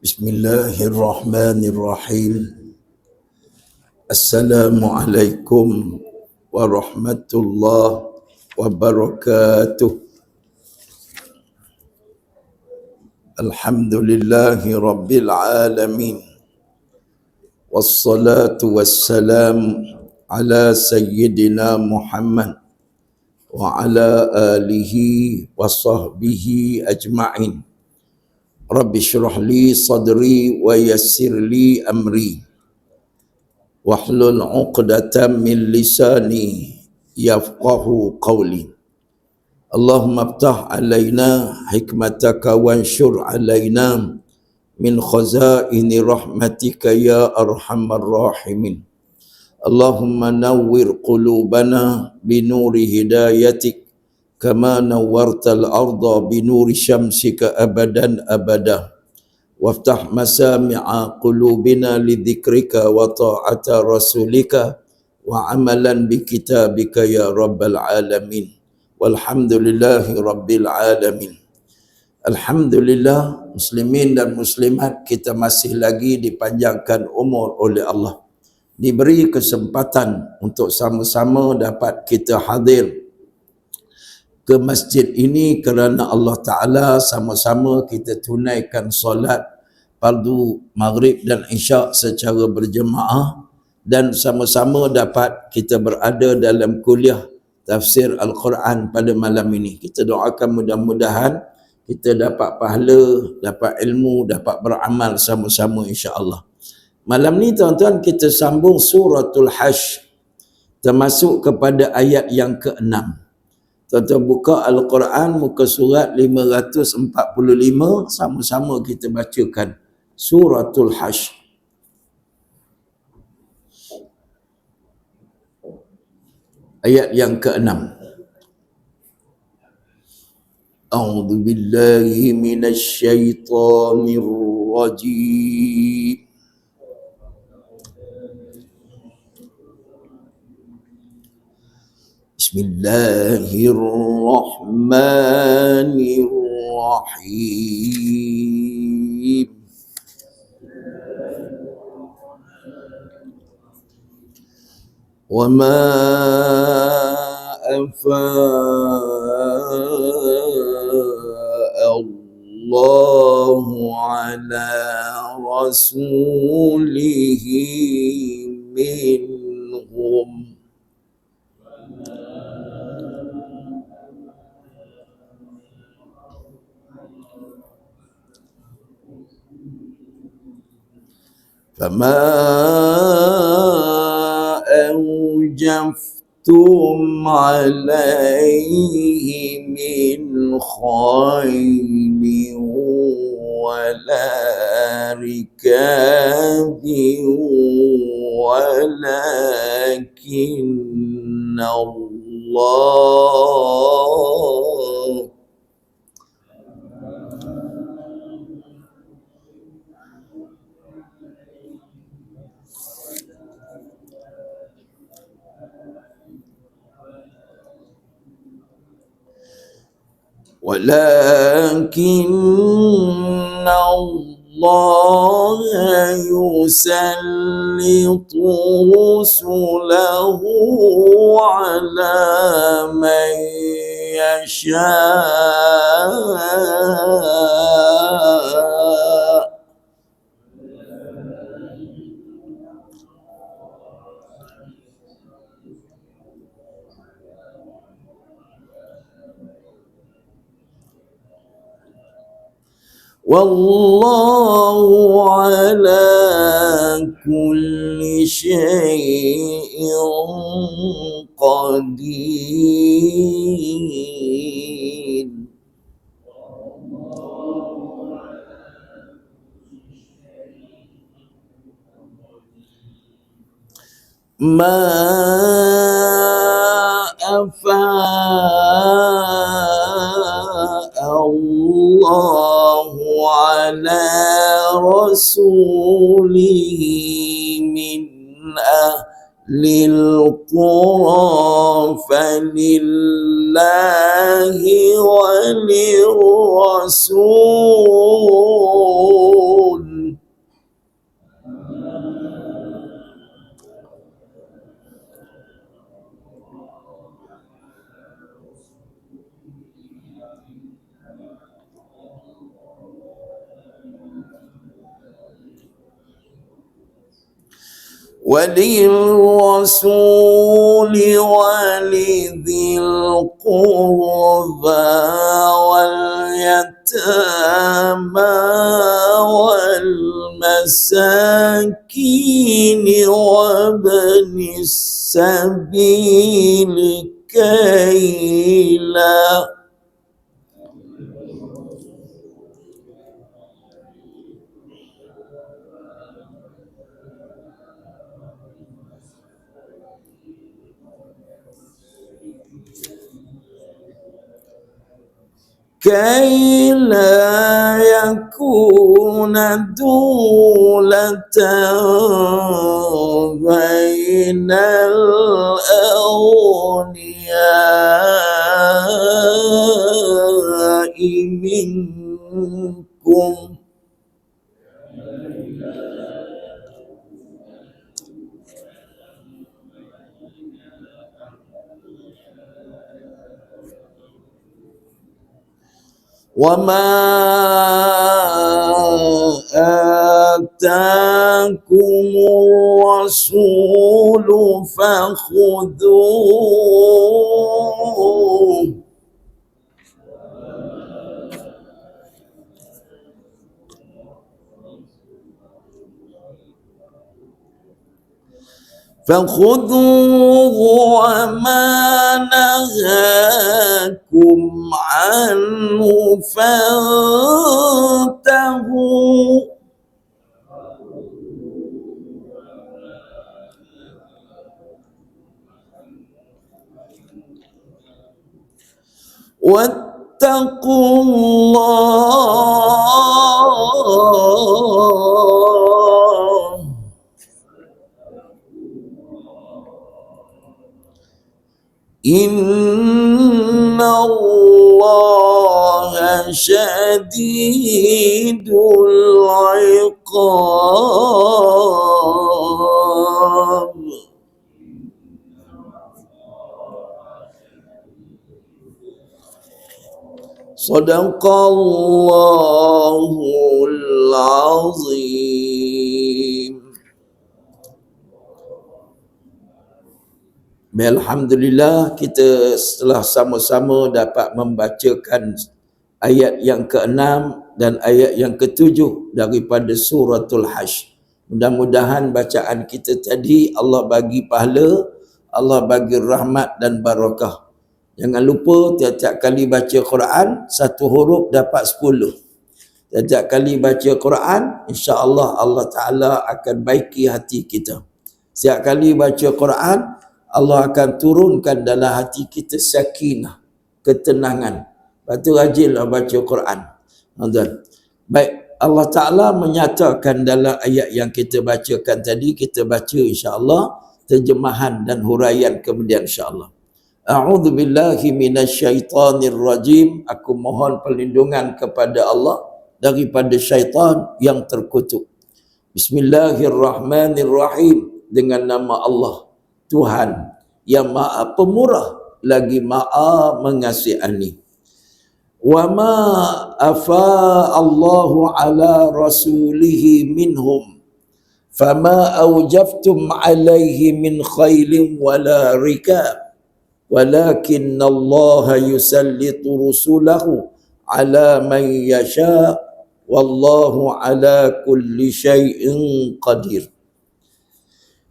Bismillahirrahmanirrahim. Assalamualaikum warahmatullahi wabarakatuh. Alhamdulillahi rabbil alamin. Wassalatu wassalam ala sayyidina Muhammad wa ala alihi wa sahbihi ajma'in. Rabbi syrah li sadri wa yassir li amri wahlul 'uqdatam min lisani yafqahu qawli. Allahumma aftah alaina hikmataka wanshur alaina min khazaini rahmatika ya arhamar rahimin. Allahumma nawwir qulubana binuri hidayatik kama nawwartal arda binuri syamsika abadan abada. Waftah masami'a qulubina lidhikrika wa ta'ata rasulika wa amalan bi kitabika ya rabbal alamin. Walhamdulillahi rabbil alamin. Alhamdulillah, muslimin dan muslimat, kita masih lagi dipanjangkan umur oleh Allah. Diberi kesempatan untuk sama-sama dapat kita hadir ke masjid ini kerana Allah Ta'ala sama-sama kita tunaikan solat fardu maghrib dan isyak secara berjemaah dan sama-sama dapat kita berada dalam kuliah tafsir Al-Quran pada malam ini. Kita doakan mudah-mudahan kita dapat pahala, dapat ilmu, dapat beramal sama-sama insya-Allah. Malam ni tuan-tuan kita sambung suratul Hasyr termasuk kepada ayat yang ke-6. Tuan-tuan buka Al-Quran muka surat 545, sama-sama kita bacakan suratul Hasyr. Ayat yang ke-6. A'udzu billahi minasy syaithanir rajim. Bismillahirrahmanirrahim. Wa ma afa'a Allahu ala rasulihi minhum فما أوجفتم عليه من خيل ولا ركاب ولكن الله ولكن الله يسلط رسله على من يشاء والله على كل شيء قدير. ما أفاء الله على رسوله من أهل القرى فلله وللرسول وللرسول ولذي القربى واليتامى والمساكين وابن السبيل كي لا يكون دولة بين الأغنياء منكم. وما آتاكم الرسول فخذوه وما نهاكم عنه فانتهوا واتقوا الله إن الله شديد العقاب. صدق الله العظيم. Alhamdulillah, kita setelah sama-sama dapat membacakan ayat yang ke-6 dan ayat yang ke-7 daripada suratul Hasyr. Mudah-mudahan bacaan kita tadi Allah bagi pahala, Allah bagi rahmat dan barakah. Jangan lupa tiap-tiap kali baca Quran, satu huruf dapat 10. Tiap-tiap kali baca Quran, insya-Allah Allah Ta'ala akan baiki hati kita. Setiap kali baca Quran, Allah akan turunkan dalam hati kita sakinah, ketenangan. Lepas tu rajinlah baca Quran. Baik, Allah Ta'ala menyatakan dalam ayat yang kita bacakan tadi, kita baca insya-Allah terjemahan dan huraian kemudian insya-Allah. A'udzu billahi minasyaitonir rajim. Aku mohon perlindungan kepada Allah daripada syaitan yang terkutuk. Bismillahirrahmanirrahim. Dengan nama Allah, Tuhan yang Maha Pemurah lagi Maha Mengasihani. Wa ma afa Allahu ala rasulihi minhum fama awjaftum alaihi min khailin wala rikab walakin Allah yusallitu rusulahu ala man yasha wallahu ala kulli syai'in qadir.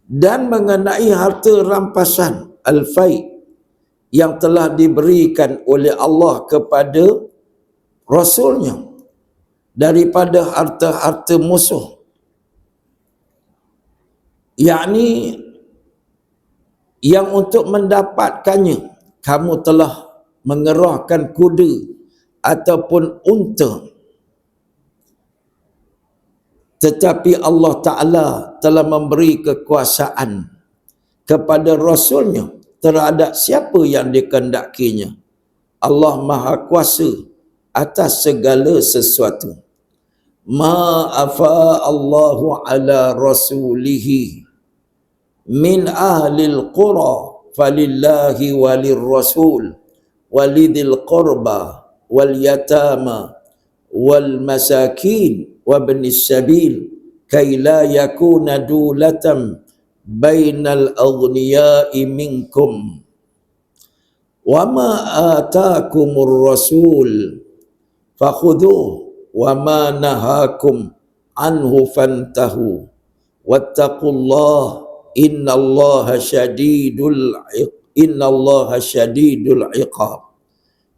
Dan mengenai harta rampasan al-fai yang telah diberikan oleh Allah kepada Rasulnya daripada harta-harta musuh, yakni yang untuk mendapatkannya kamu telah mengerahkan kuda ataupun unta, tetapi Allah Ta'ala telah memberi kekuasaan kepada Rasulnya terhadap siapa yang dikehendakinya. Allah Maha Kuasa atas segala sesuatu. Ma afa Allahu ala rasulihi min ahlil qura falillahi walir rasul walidil qurba wal yatama wal masakin wabnis sabil kay la yakuna dulatan bainal aghniya'i minkum wa ma atakumur rasul fakhudhuhu wa ma nahakum anhu fantahu wattaqullaha innallaha syadidul iqab.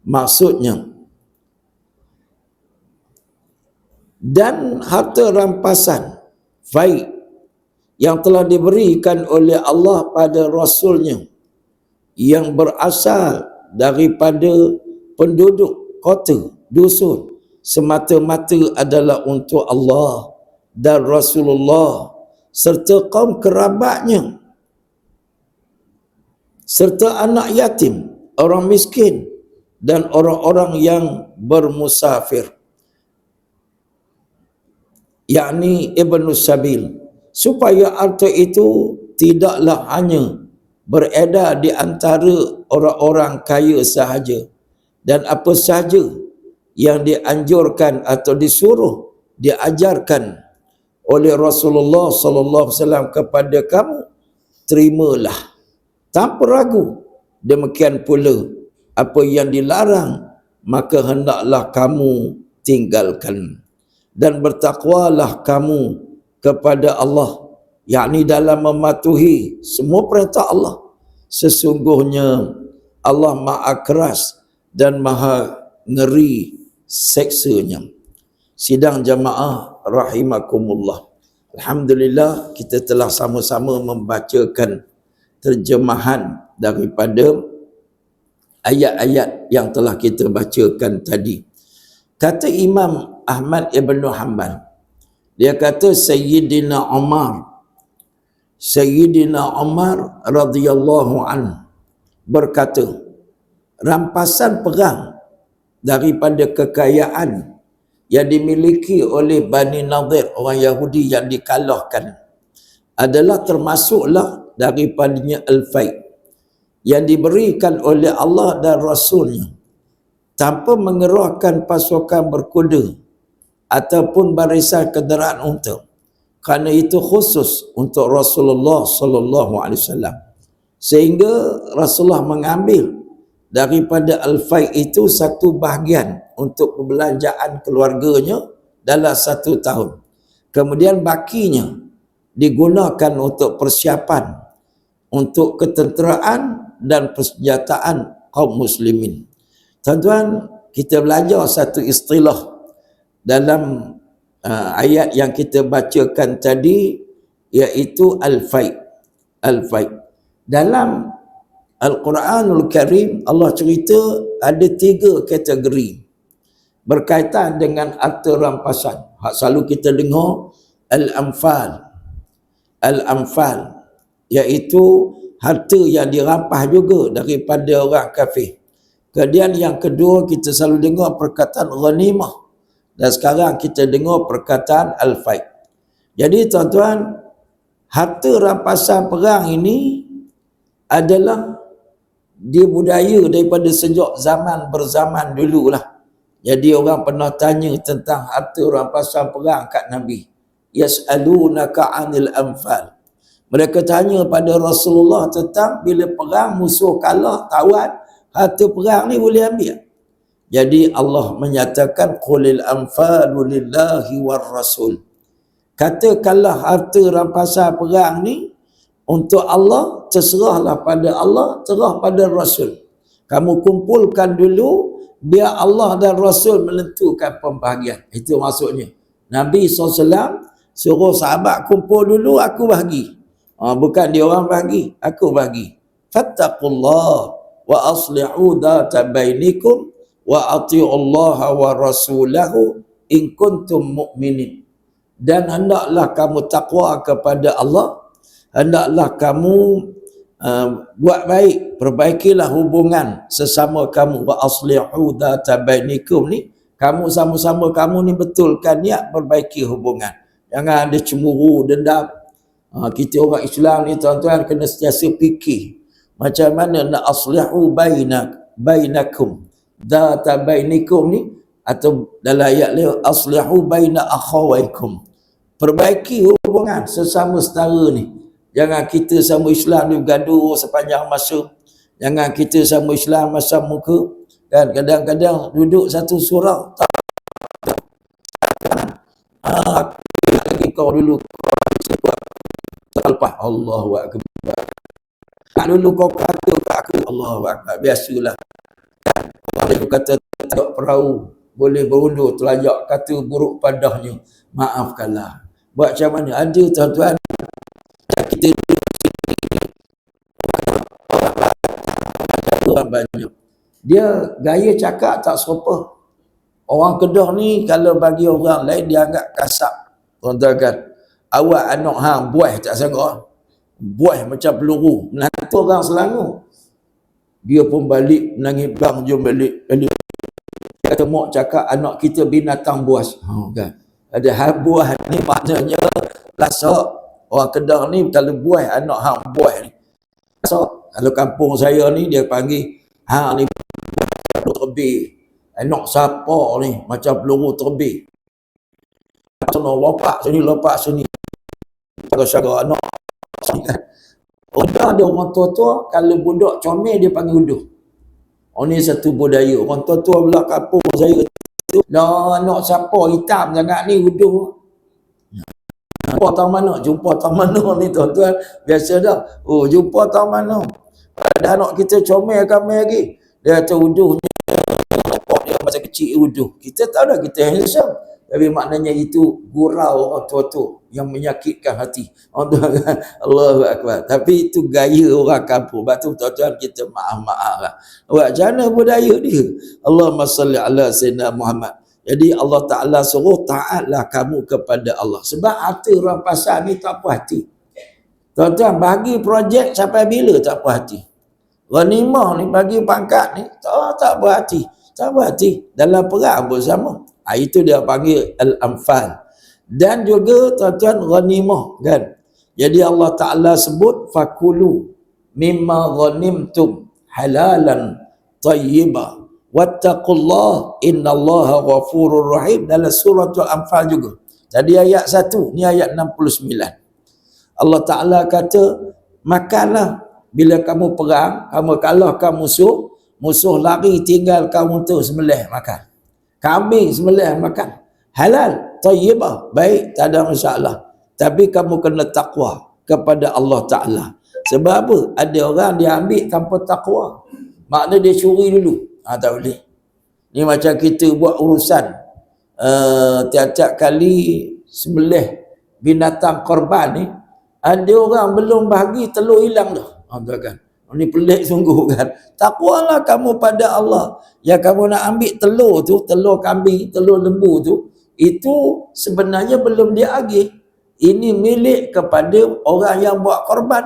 Maksudnya, dan harta rampasan faid yang telah diberikan oleh Allah pada Rasulnya yang berasal daripada penduduk kota, dusun, semata-mata adalah untuk Allah dan Rasulullah serta kaum kerabatnya serta anak yatim, orang miskin dan orang-orang yang bermusafir, yakni Ibnu Sabil, supaya harta itu tidaklah hanya beredar di antara orang-orang kaya sahaja, dan apa sahaja yang dianjurkan atau disuruh diajarkan oleh Rasulullah sallallahu alaihi wasallam kepada kamu, terimalah tanpa ragu. Demikian pula apa yang dilarang, maka hendaklah kamu tinggalkan. Dan bertakwalah kamu kepada Allah, yakni dalam mematuhi semua perintah Allah. Sesungguhnya Allah maha keras dan maha ngeri seksanya. Sidang jamaah rahimakumullah. Alhamdulillah, kita telah sama-sama membacakan terjemahan daripada ayat-ayat yang telah kita bacakan tadi. Kata Imam Ahmad Ibn Hanbal, dia kata Sayyidina Umar radhiyallahu anhu berkata, rampasan perang daripada kekayaan yang dimiliki oleh Bani Nadir, orang Yahudi yang dikalahkan, adalah termasuklah daripadanya al-fai yang diberikan oleh Allah dan Rasulnya tanpa mengerahkan pasukan berkuda ataupun barisan kenderaan unta. Kerana itu khusus untuk Rasulullah sallallahu alaihi wasallam, sehingga Rasulullah mengambil daripada al-fai itu satu bahagian untuk perbelanjaan keluarganya dalam satu tahun. Kemudian bakinya digunakan untuk persiapan untuk ketenteraan dan persenjataan kaum muslimin. Tuan-tuan, kita belajar satu istilah dalam ayat yang kita bacakan tadi, iaitu al-fai. Al-fai. Dalam Al-Quranul Karim, Allah cerita ada 3 kategori berkaitan dengan harta rampasan. Selalu kita dengar al-anfal. Al-anfal, iaitu harta yang dirampas juga daripada orang kafir. Kemudian yang kedua, kita selalu dengar perkataan ghanimah. Dan sekarang kita dengar perkataan al-fai. Jadi tuan-tuan, harta rampasan perang ini adalah dia budaya daripada sejak zaman berzaman dululah. Jadi orang pernah tanya tentang harta rampasan perang kat Nabi. Yas'alunaka 'anil anfal. Mereka tanya pada Rasulullah tentang bila perang musuh kalah, tawan, harta perang ni boleh ambil. Jadi Allah menyatakan qulil anfalu lillahi war rasul. Katakanlah harta rampasan perang ni untuk Allah, terserahlah pada Allah, terah pada Rasul. Kamu kumpulkan dulu, biar Allah dan Rasul menentukan pembahagian. Itu maksudnya. Nabi SAW suruh sahabat kumpul dulu, aku bagi. Bukan dia orang bagi, aku bagi. Fattaqullah wa aslihu dhata bainikum wa ati'ullaha wa rasulahu in kuntum mu'minin. Dan hendaklah kamu takwa kepada Allah, hendaklah kamu buat baik, perbaikilah hubungan sesama kamu. Wa aslihu dhata bainikum ni, kamu sama-sama kamu ni betulkan niat perbaiki hubungan. Jangan ada cemburu, dendam. Kita orang Islam ni tuan-tuan kena sentiasa fikir macam mana nak aslihu bainakum dhata bainikum ni, atau dalam ayat lain aslihu baina akhawaikum, perbaiki hubungan sesama saudara ni. Jangan kita sama Islam ni bergaduh sepanjang masa. Jangan kita sama Islam masa muka. Kan kadang-kadang duduk satu surau tak lagi kau dulu lepas Allahu akbar. Tak dulu kau kata aku Allahu akbar. Biasalah. Kalau kata tak perahu boleh berundur telajak, kata buruk padahnya maafkanlah. Buat macam mana? Ada tuan-tuan kita orang banyak. Dia gaya cakap tak serupa. Orang Kedah ni kalau bagi orang lain dia anggap kasar. Tuan-tuan kan, awak anak hang buah tak sanggup. Buah macam peluru. Nanti orang Selangor. Dia pun balik menangis, bang jom balik. Kata mak cakap anak kita binatang buas. Kan. Ada hal buah ni maknanya lasak. Orang Kedah ni kalau buah anak hang buah ni. Lasak. Kalau kampung saya ni dia panggil hang ni terbih. Anak siapa ni macam peluru terbih. Sana lopak sini. Jaga anak. Udah ada orang tua-tua, kalau budak comel dia panggil uduh. Ini satu budaya. Orang tua-tua belah kampung saya tu, dah anak siapa hitam sangat ni uduh. Jumpa tahu mana? Jumpa tahu mana ni tuan-tuan? Biasa dah. Oh, jumpa tahu mana? Ada anak kita comel kami lagi. Dia kata uduhnya. Dia masa kecil uduh. Kita tahu dah kita handsome. Tapi maknanya itu gurau orang tua-tua yang menyakitkan hati. Allahu Akbar. Tapi itu gaya orang kampung. Sebab tu tuan-tuan kita maaf-maaf lah. Buat macam mana budaya dia? Allahumma salli ala Sayyidina Muhammad. Jadi Allah Ta'ala suruh taatlah kamu kepada Allah. Sebab hati orang pasar ni tak puas hati. Tuan-tuan bagi projek sampai bila tak puas hati? Ghanimah ni bagi pangkat ni tak puas hati. Tak puas hati. Dalam perang pun sama. Itu dia panggil Al-Anfal. Dan juga tuan-tuan ghanimah kan. Jadi Allah Ta'ala sebut fakulu mimma ghanimtum halalan tayyiba wattaqullah innallaha ghafurur rahim dalam surah Al-Anfal juga. Jadi ayat 1 ni ayat 69. Allah Ta'ala kata makanlah bila kamu perang, kamu kalahkan musuh lari tinggal kamu tu sembelih makan. Kambing sembelih makan. Halal, tayyibah, baik, tak ada masalah. Tapi kamu kena takwa kepada Allah Ta'ala. Sebab apa? Ada orang dia ambil tanpa takwa. Maknanya dia curi dulu. Tak boleh. Ni macam kita buat urusan. Tiap-tiap kali sembelih binatang korban ni, ada orang belum bagi telur hilang dah. Kan? Ini pelik sungguh kan. Takwalah kamu pada Allah. Yang kamu nak ambil telur tu, telur kambing, telur lembu tu, itu sebenarnya belum dia agih. Ini milik kepada orang yang buat korban.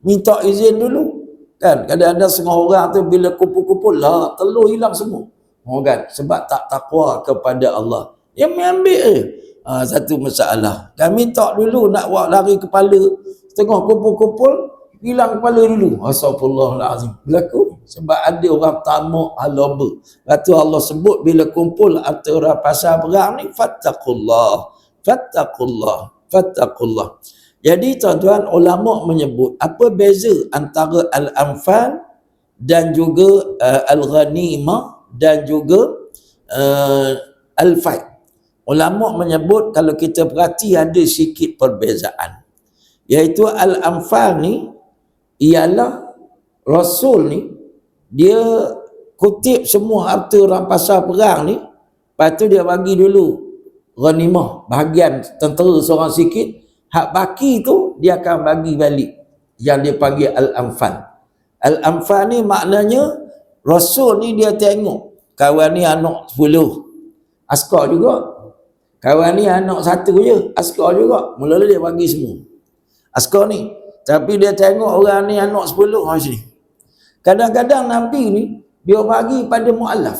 Minta izin dulu. Kan? Kadang-kadang setengah orang tu bila kumpul-kumpul lah, telur hilang semua. Kan? Sebab tak takwa kepada Allah. Yang ambil satu masalah. Kami minta dulu nak buat lari kepala. Setengah kumpul-kumpul, hilang kepala dulu. Astagfirullahalazim. Berlaku. Sebab ada orang tamak halaba. Lepas tu Allah sebut bila kumpul antara pasal perang ni, fattaqullah. Jadi tuan-tuan, ulama menyebut apa beza antara Al-Anfal dan juga Al-Ghanimah dan juga Al-Fai. Ulama menyebut kalau kita perhati ada sikit perbezaan. Iaitu Al-Anfal ni ialah Rasul ni dia kutip semua harta rampasan perang ni, lepas tu dia bagi dulu ghanimah, bahagian tentera seorang sikit, hak baki tu dia akan bagi balik, yang dia panggil Al-Anfal. Al-Anfal ni maknanya Rasul ni dia tengok kawan ni anak 10 askar juga, kawan ni anak 1 je askar juga, mula-mula dia bagi semua askar ni. Tapi dia tengok orang ni anak 10 macam ni. Kadang-kadang Nabi ni dia bagi pada mu'alaf,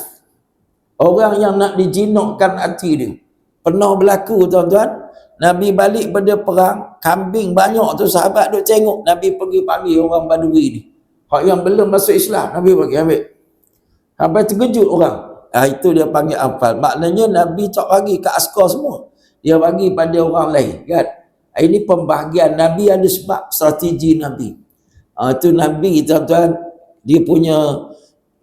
orang yang nak dijinakkan hati dia. Pernah berlaku tuan-tuan, Nabi balik pada perang, kambing banyak tu, sahabat duk tengok, Nabi pergi panggil orang Badui ni, hak yang belum masuk Islam, Nabi pergi ambil. Sampai terkejut orang. Itu dia panggil Anfal. Maknanya Nabi tak bagi ke askar semua, dia bagi pada orang lain kan. Ini pembahagian. Nabi ada sebab strategi Nabi. Itu Nabi, tuan-tuan, dia punya,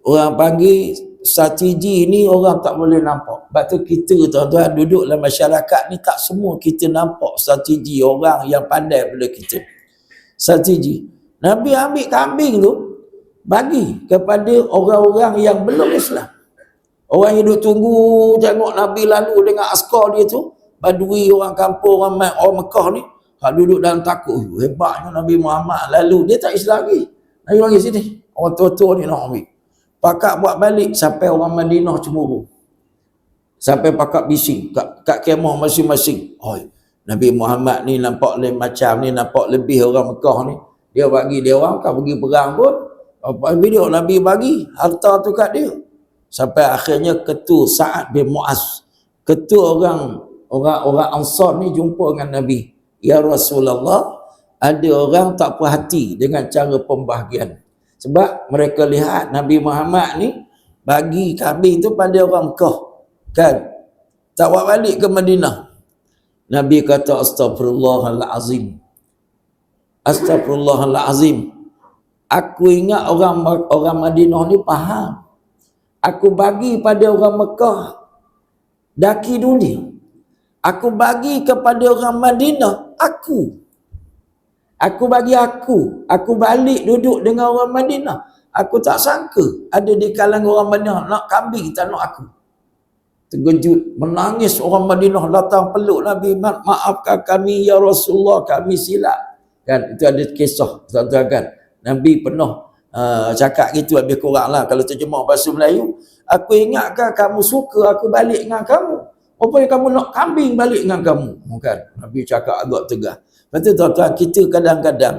orang panggil strategi ni orang tak boleh nampak. Sebab tu kita, tuan-tuan, duduk dalam masyarakat ni tak semua kita nampak strategi orang yang pandai pada kita. Strategi. Nabi ambil kambing tu bagi kepada orang-orang yang belum Islam. Orang yang duduk tunggu tengok Nabi lalu dengan askar dia tu, Badui, orang kampung, orang Mekah ni, hak duduk dalam takut. Hebatnya Nabi Muhammad lalu, dia tak Islam lagi. Nabi panggil sini, orang tua-tua ni nak ambil. Pakak buat balik sampai orang Madinah cemburu. Sampai pakak bising kat kemah masing-masing. Nabi Muhammad ni nampak lain macam ni, nampak lebih orang Mekah ni. Dia bagi dia orang kan pergi perang pun. Video Nabi bagi harta tu kat dia. Sampai akhirnya ketua Sa'ad bin Mu'az, ketua orang Ansar ni jumpa dengan Nabi. Ya Rasulullah, ada orang tak puas hati dengan cara pembahagian. Sebab mereka lihat Nabi Muhammad ni bagi kambing tu pada orang Mekah. Kan? Tak buat balik ke Madinah. Nabi kata astagfirullahalazim. Astagfirullahalazim. Aku ingat orang Madinah ni faham. Aku bagi pada orang Mekah daki dunia. Aku bagi kepada orang Madinah aku bagi aku balik duduk dengan orang Madinah. Aku tak sangka ada di kalangan orang Madinah nak kambing tak nak aku. Terkejut, menangis orang Madinah, datang peluk Nabi, maafkan kami ya Rasulullah, kami silap. Kan, itu ada kisah, tuan-tuan kan. Nabi pernah cakap gitu lebih kurang lah kalau terjemah bahasa Melayu. Aku ingatkan kamu suka aku balik dengan kamu, rupanya kamu nak kambing balik dengan kamu. Kan? Nabi cakap agak tegas. Lepas tu tuan-tuan, kita kadang-kadang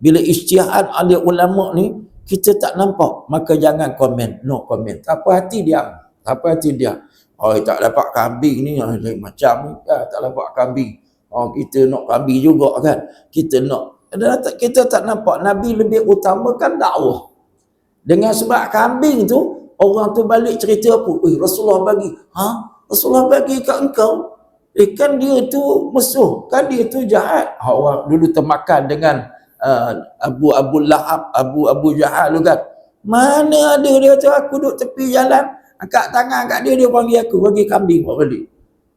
bila ijtihad oleh ulama ni kita tak nampak, maka jangan komen, no komen. Tak apa hati diam. Tak apa hati diam. Tak dapat kambing ni macam ni, tak dapat kambing. Kita nak kambing juga kan. Kita tak nampak. Nabi lebih utamakan dakwah. Dengan sebab kambing tu, orang tu balik cerita apa? Rasulullah bagi. Rasulullah bagi kat engkau? Kan dia tu musuh. Kan dia tu jahat. Orang dulu termakan dengan Abu Lahab, Abu Jahal tu kan. Mana ada dia tu, aku duduk tepi jalan, angkat tangan kat dia, dia panggil aku, bagi kambing buat balik.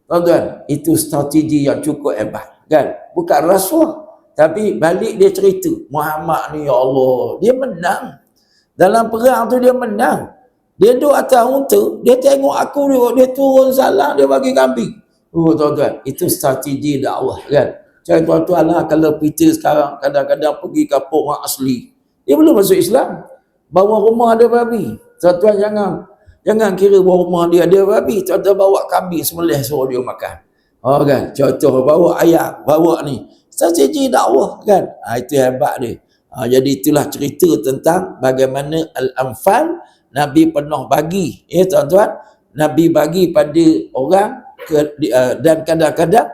Tuan-tuan, itu strategi yang cukup hebat. Kan? Bukan rasuah. Tapi balik dia cerita, Muhammad ni ya Allah, dia menang. Dalam perang tu dia menang. Dia duduk atas unta, dia tengok aku dia turun salah, dia bagi kambing. Tuan-tuan, itu strategi dakwah kan. Jadi tuan-tuan lah, kalau kita sekarang kadang-kadang pergi kampung orang asli, dia belum masuk Islam, bawa rumah ada babi. Tuan-tuan jangan kira bawa rumah dia ada babi, tuan-tuan bawa kambing sembelih suruh dia makan. Kan, contoh bawa ayam, bawa ni. Strategi dakwah kan. Itu hebat dia. Jadi itulah cerita tentang bagaimana Al-Anfal Nabi pernah bagi. Ya tuan-tuan, Nabi bagi pada orang dan kadang-kadang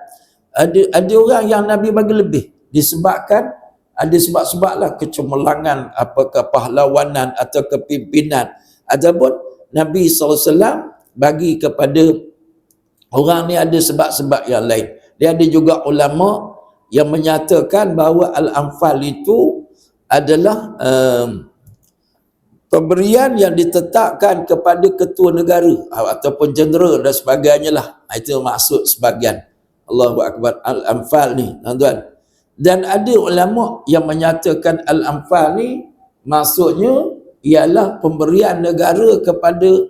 ada orang yang Nabi bagi lebih. Disebabkan ada sebab-sebab lah, kecemerlangan, apakah pahlawanan atau kepimpinan. Ataupun Nabi SAW bagi kepada orang ni ada sebab-sebab yang lain. Dia ada juga ulama yang menyatakan bahawa Al-Anfal itu adalah pemberian yang ditetapkan kepada ketua negara ataupun jeneral dan sebagainya lah. Itu maksud sebagian. Allahu Akbar. Al-Anfal ni, tuan-tuan. Dan ada ulama yang menyatakan Al-Anfal ni maksudnya ialah pemberian negara kepada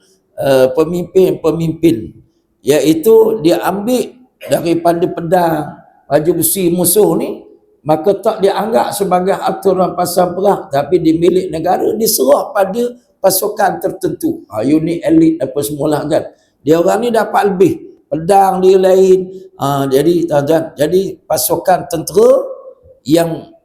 pemimpin-pemimpin, iaitu dia ambil daripada pedang baju besi musuh ni, maka tak dianggap sebagai aturan pasal perang, tapi di milik negara, diserah pada pasukan tertentu, unit elit apa semula kan. Dia orang ni dapat lebih, pedang dia lain. Jadi tuan-tuan, jadi pasukan tentera yang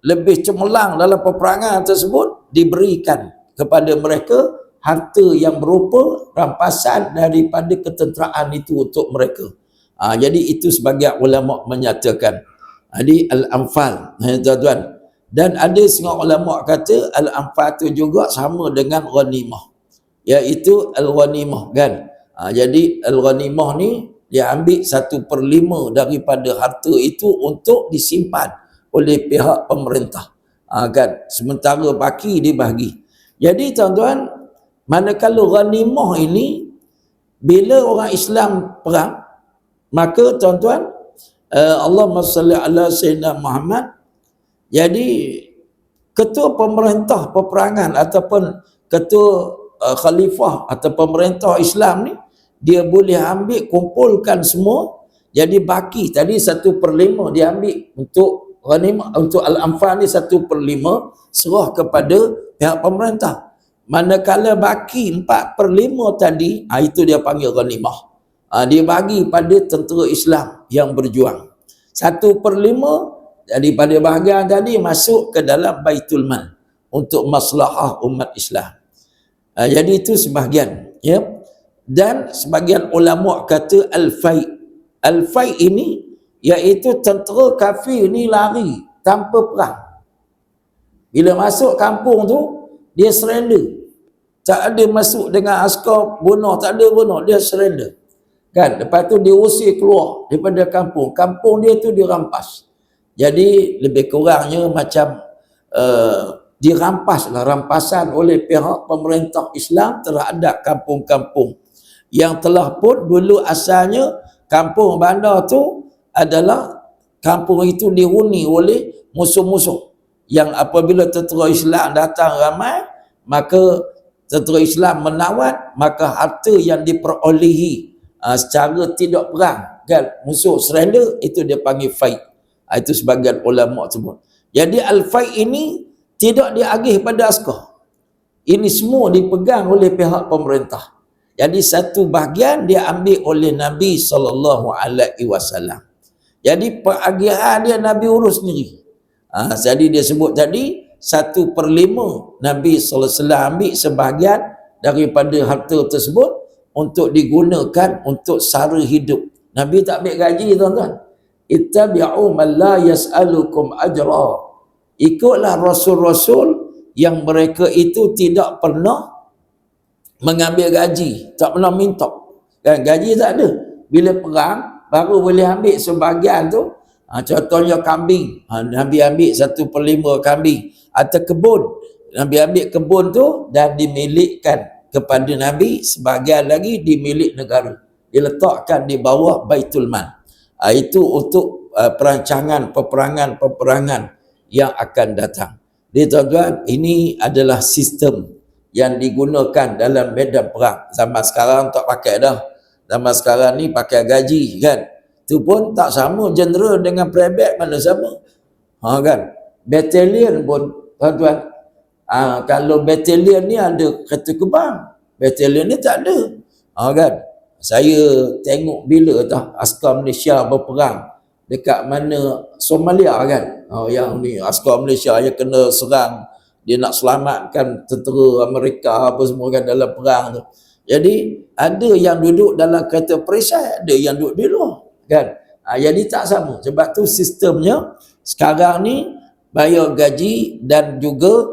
lebih cemerlang dalam peperangan tersebut diberikan kepada mereka harta yang berupa rampasan daripada ketenteraan itu untuk mereka. Jadi itu sebagian ulama menyatakan. Jadi Al-Anfal, tuan-tuan. Dan ada setengah ulama kata Al-Anfal itu juga sama dengan ghanimah, iaitu Al-Ghanimah kan. Jadi Al-Ghanimah ni dia ambil 1/5 daripada harta itu untuk disimpan oleh pihak pemerintah. Kan, sementara baki dibahagi. Jadi tuan-tuan, manakala ghanimah ini bila orang Islam perang, maka tuan-tuan, Allahumma salli ala Sayyidina Muhammad, jadi ketua pemerintah peperangan ataupun ketua khalifah atau pemerintah Islam ni, dia boleh ambil, kumpulkan semua, jadi baki tadi 1/5 dia ambil untuk ghanimah, untuk Al-Anfal ni 1/5 serah kepada pihak pemerintah. Manakala baki 4/5 tadi, itu dia panggil ghanimah. Dia bagi pada tentera Islam yang berjuang. 1/5 daripada bahagian tadi masuk ke dalam Baitul Mal untuk maslahah umat Islam. Jadi itu sebahagian, ya. Dan sebahagian ulama kata al-fai. Al-fai ini iaitu tentera kafir ni lari tanpa perang. Bila masuk kampung tu, dia surrender. Tak ada masuk dengan askar bunuh, tak ada bunuh, dia surrender. Kan, lepas tu dia usir keluar daripada kampung. Kampung dia tu dirampas. Jadi lebih kurangnya macam dirampaslah, rampasan oleh pihak pemerintah Islam terhadap kampung-kampung yang telah pun dulu asalnya kampung bandar tu adalah kampung itu dihuni oleh musuh-musuh, yang apabila tentera Islam datang ramai, maka tentera Islam menawat, maka harta yang diperolehi secara tidak perang, kan, musuh surrender, itu dia panggil fai. Itu sebagian ulama sebut. Jadi al-fai ini tidak diagih pada askar. Ini semua dipegang oleh pihak pemerintah. Jadi satu bahagian dia ambil oleh Nabi SAW. Jadi peragihan dia Nabi urus sendiri. Jadi dia sebut tadi 1/5 Nabi SAW ambil sebahagian daripada harta tersebut untuk digunakan untuk sara hidup. Nabi tak ambil gaji, tuan-tuan. Ittabi'u man la yas'alukum ajra. Ikutlah rasul-rasul yang mereka itu tidak pernah mengambil gaji, tak pernah minta. Kan, gaji tak ada. Bila perang baru boleh ambil sebahagian tu. Contohnya kambing. Nabi ambil 1/5 kambing. Atau kebun. Nabi ambil kebun tu dan dimilikkan kepada Nabi, sebahagian lagi dimilik negara. Diletakkan di bawah Baitul Mal. Itu untuk perancangan peperangan yang akan datang. Jadi tuan-tuan, ini adalah sistem yang digunakan dalam medan perang. Zaman sekarang tak pakai dah. Zaman sekarang ni pakai gaji, kan. Itu pun tak sama general dengan private, mana sama. Kan. Batalion pun, tuan-tuan, kalau batalion ni ada kereta kebang, batalion ni tak ada. Kan. Saya tengok bila askar Malaysia berperang dekat mana Somalia, kan. Yang ni askar Malaysia yang kena serang, dia nak selamatkan tentera Amerika apa semua, kan, dalam perang tu. Jadi ada yang duduk dalam kereta perisai, ada yang duduk di luar, kan. Jadi tak sama. Sebab tu sistemnya sekarang ni bayar gaji dan juga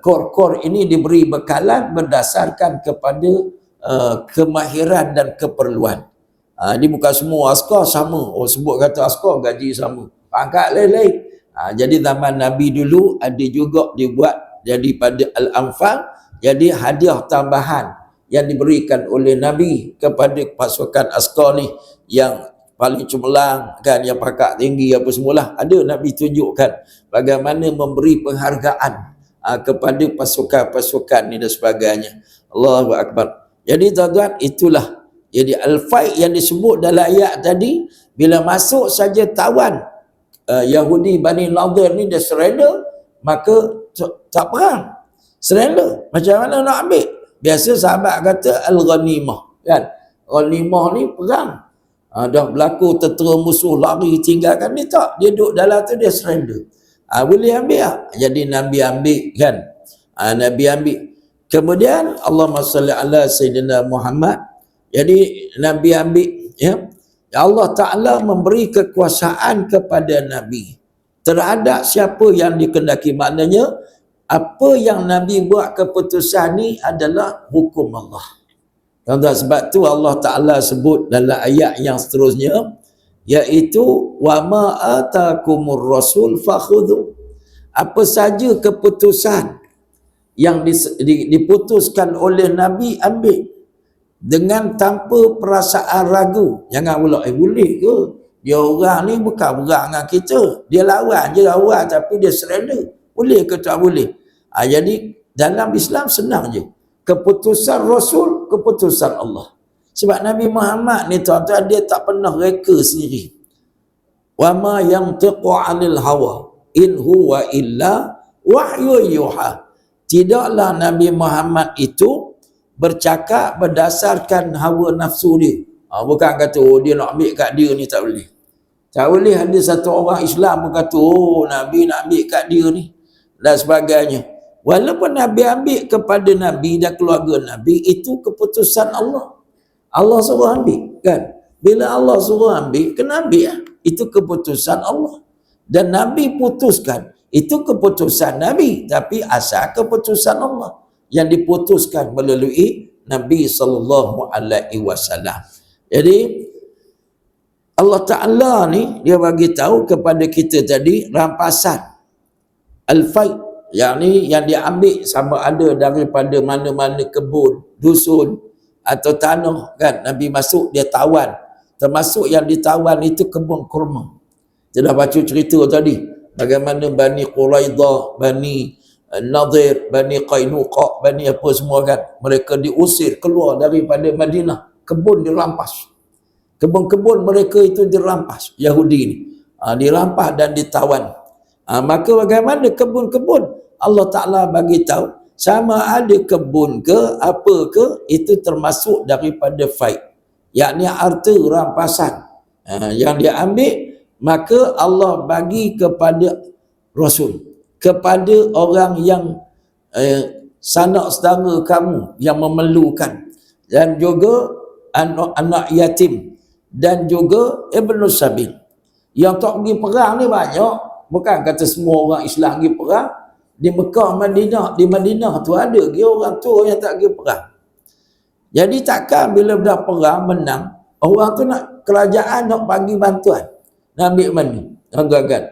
kor-kor ini diberi bekalan berdasarkan kepada kemahiran dan keperluan. Ini bukan semua askar sama. Sebut kata askar gaji sama, pangkat lain-lain. Jadi zaman Nabi dulu ada juga dibuat jadi pada Al-Anfal, jadi hadiah tambahan yang diberikan oleh Nabi kepada pasukan askar ni yang paling cemerlang, kan, yang pangkat tinggi apa semualah. Ada Nabi tunjukkan bagaimana memberi penghargaan kepada pasukan-pasukan ni dan sebagainya. Allahu Akbar. Jadi tuan-tuan, itulah. Jadi al-fai yang disebut dalam ayat tadi, bila masuk saja tawan Yahudi Bani Nadir ni dia surrender, maka tak perang. Surrender. Macam mana nak ambil? Biasa sahabat kata al-ghanimah, kan. Ghanimah ni perang. Dah berlaku tentera musuh lari tinggalkan, ni tak. Dia duduk dalam tu, dia surrender. Boleh ambil tak? Jadi Nabi ambil, kan. Nabi ambil. Kemudian Allahumma salli ala Sayyidina Muhammad. Jadi Nabi ambil, ya. Allah Ta'ala memberi kekuasaan kepada Nabi terhadap siapa yang dikehendaki. Maknanya apa yang Nabi buat keputusan ni adalah hukum Allah. Tuan-tuan, sebab tu Allah Ta'ala sebut dalam ayat yang seterusnya, iaitu wa ma atakumur rasul fakhudhu. Apa saja keputusan yang diputuskan oleh Nabi, ambil dengan tanpa perasaan ragu. Jangan pula boleh ke dia orang ni bukan berang dengan kita, dia lawan je awal tapi dia surrender, boleh ke tak boleh? Jadi dalam Islam senang je, keputusan Rasul, keputusan Allah. Sebab Nabi Muhammad ni tuan-tuan, dia tak pernah reka sendiri. Wa ma yantiqu 'anil hawa in huwa illa wahyu yuha. Tidaklah Nabi Muhammad itu bercakap berdasarkan hawa nafsu dia. Bukan kata dia nak ambil kat dia ni, tak boleh. Tak boleh ada satu orang Islam pun kata Nabi nak ambil kat dia ni dan sebagainya. Walaupun Nabi ambil kepada Nabi dan keluarga Nabi, itu keputusan Allah. Allah suruh ambil kan. Bila Allah suruh ambil, kena ambil lah. Itu keputusan Allah. Dan Nabi putuskan, itu keputusan Nabi, tapi asal keputusan Allah yang diputuskan melalui Nabi SAW. Jadi Allah Ta'ala ni dia bagi tahu kepada kita tadi rampasan al-faid, yakni yang diambil sama ada daripada mana-mana kebun, dusun atau tanah kan. Nabi masuk dia tawan, termasuk yang ditawan itu kebun kurma. Kita dah baca cerita tadi bagaimana Bani Quraidah, Bani Nadir, Bani Qainuqa, Bani apa semua kan, mereka diusir keluar daripada Madinah, kebun dirampas. Kebun-kebun mereka itu dirampas, Yahudi ni. Dirampas dan ditawan. Maka bagaimana kebun-kebun? Allah Ta'ala bagi tahu, sama ada kebun ke, apa ke, itu termasuk daripada faid. Yakni harta rampasan. Yang dia ambil, maka Allah bagi kepada Rasul. Kepada orang yang sanak saudara kamu yang memerlukan. Dan juga anak yatim. Dan juga Ibn Sabil. Yang tak pergi perang ni banyak. Bukan kata semua orang Islam pergi perang. Di Mekah, Madinah, di Madinah tu ada orang tua yang tak pergi perang. Jadi takkan bila dah perang menang, orang tu nak kerajaan nak bagi bantuan, nak ambil mana? Tuan-tuan,